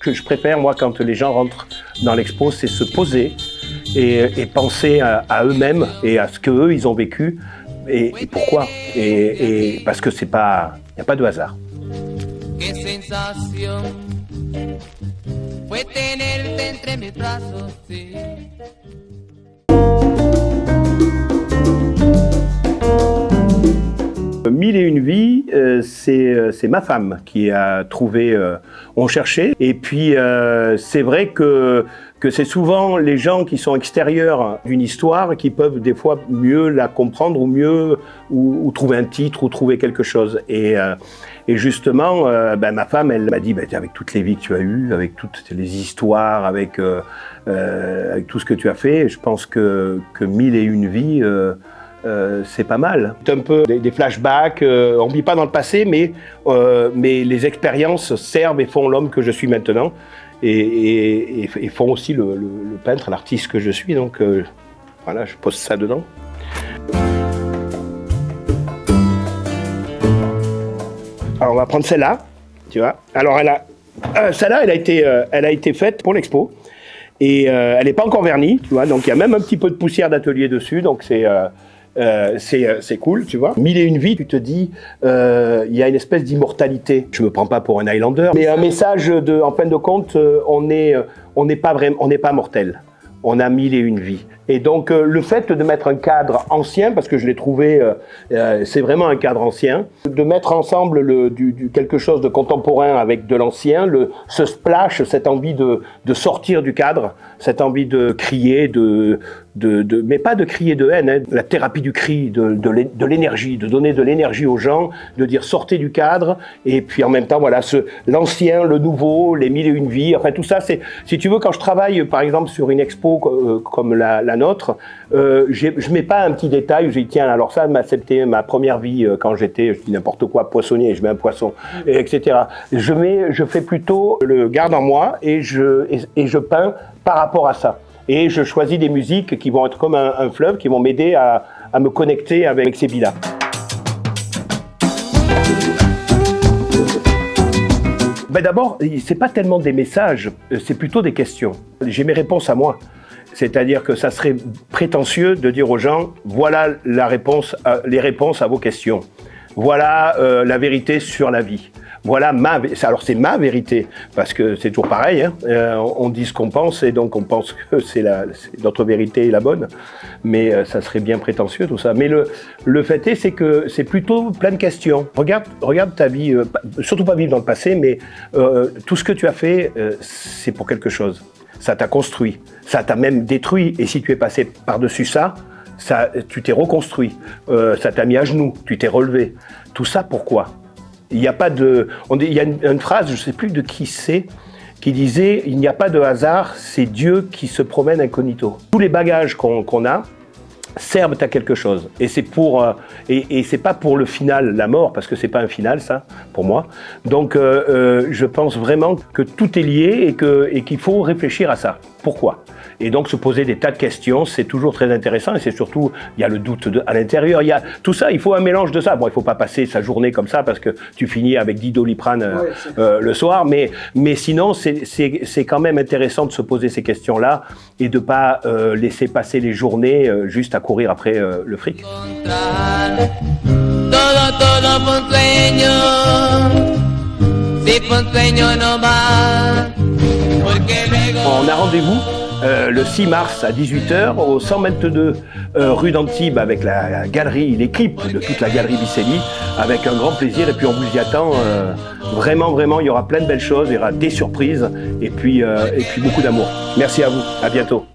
que je préfère, moi, quand les gens rentrent dans l'expo, c'est se poser et penser à eux-mêmes et à ce qu'eux, ils ont vécu et pourquoi. Et parce que il n'y a pas de hasard. Mille et une vies, c'est ma femme qui a trouvé, on cherchait, et puis c'est vrai que c'est souvent les gens qui sont extérieurs d'une histoire qui peuvent des fois mieux la comprendre ou mieux ou trouver un titre ou trouver quelque chose. Et justement, ma femme, elle m'a dit, avec toutes les vies que tu as eues, avec toutes les histoires, avec tout ce que tu as fait, je pense que mille et une vies, c'est pas mal. C'est un peu des flashbacks, on ne vit pas dans le passé, mais les expériences servent et font l'homme que je suis maintenant, et font aussi le peintre, l'artiste que je suis, donc voilà, je pose ça dedans. Alors on va prendre celle-là, tu vois. Alors celle-là, elle a été faite pour l'expo, et elle n'est pas encore vernie, tu vois, donc il y a même un petit peu de poussière d'atelier dessus, donc c'est cool, tu vois. Mille et une vies, tu te dis, il y a une espèce d'immortalité. Je me prends pas pour un Highlander, mais un message en fin de compte, on n'est pas mortel. On a mille et une vies. Et donc le fait de mettre un cadre ancien, parce que je l'ai trouvé, c'est vraiment un cadre ancien, de mettre ensemble quelque chose de contemporain avec de l'ancien, ce splash, cette envie de sortir du cadre, cette envie de crier, mais pas de crier de haine, hein, la thérapie du cri, de l'énergie, de donner de l'énergie aux gens, de dire sortez du cadre, et puis en même temps, voilà, l'ancien, le nouveau, les mille et une vies, enfin tout ça, c'est, si tu veux, quand je travaille par exemple sur une expo comme la nôtre, je mets pas un petit détail où je dis tiens, alors ça, c'était ma première vie quand j'étais, je dis n'importe quoi, poissonnier, je mets un poisson, etc. Je fais plutôt le garde en moi et je peins par rapport à ça. Et je choisis des musiques qui vont être comme un fleuve, qui vont m'aider à me connecter avec ces vies-là. D'abord, c'est pas tellement des messages, c'est plutôt des questions. J'ai mes réponses à moi. C'est-à-dire que ça serait prétentieux de dire aux gens, voilà les réponses à vos questions. Voilà la vérité sur la vie. Voilà alors c'est ma vérité, parce que c'est toujours pareil, hein. On dit ce qu'on pense et donc on pense que notre vérité est la bonne, mais ça serait bien prétentieux tout ça. Mais le fait est, c'est que c'est plutôt plein de questions. Regarde ta vie, surtout pas vivre dans le passé, mais tout ce que tu as fait, c'est pour quelque chose. Ça t'a construit, ça t'a même détruit, et si tu es passé par-dessus ça, tu t'es reconstruit, ça t'a mis à genoux, tu t'es relevé. Tout ça, pourquoi ? Il y a une phrase, je ne sais plus de qui c'est, qui disait « Il n'y a pas de hasard, c'est Dieu qui se promène incognito ». Tous les bagages qu'on a servent à quelque chose. Et c'est c'est pas pour le final, la mort, parce que c'est pas un final, ça, pour moi. Donc, je pense vraiment que tout est lié et qu'il faut réfléchir à ça. Pourquoi ? Et donc, se poser des tas de questions, c'est toujours très intéressant. Et c'est surtout, il y a le doute à l'intérieur. Il y a tout ça, il faut un mélange de ça. Bon, il faut pas passer sa journée comme ça, parce que tu finis avec 10 Doliprane le soir. Mais sinon, c'est quand même intéressant de se poser ces questions-là et de pas laisser passer les journées juste à courir après le fric. On a rendez-vous le 6 mars à 18h au 122 rue d'Antibes avec la galerie, l'équipe de toute la galerie Bicelli, avec un grand plaisir, et puis on vous y attend. Vraiment, il y aura plein de belles choses, il y aura des surprises et puis beaucoup d'amour. Merci à vous, à bientôt.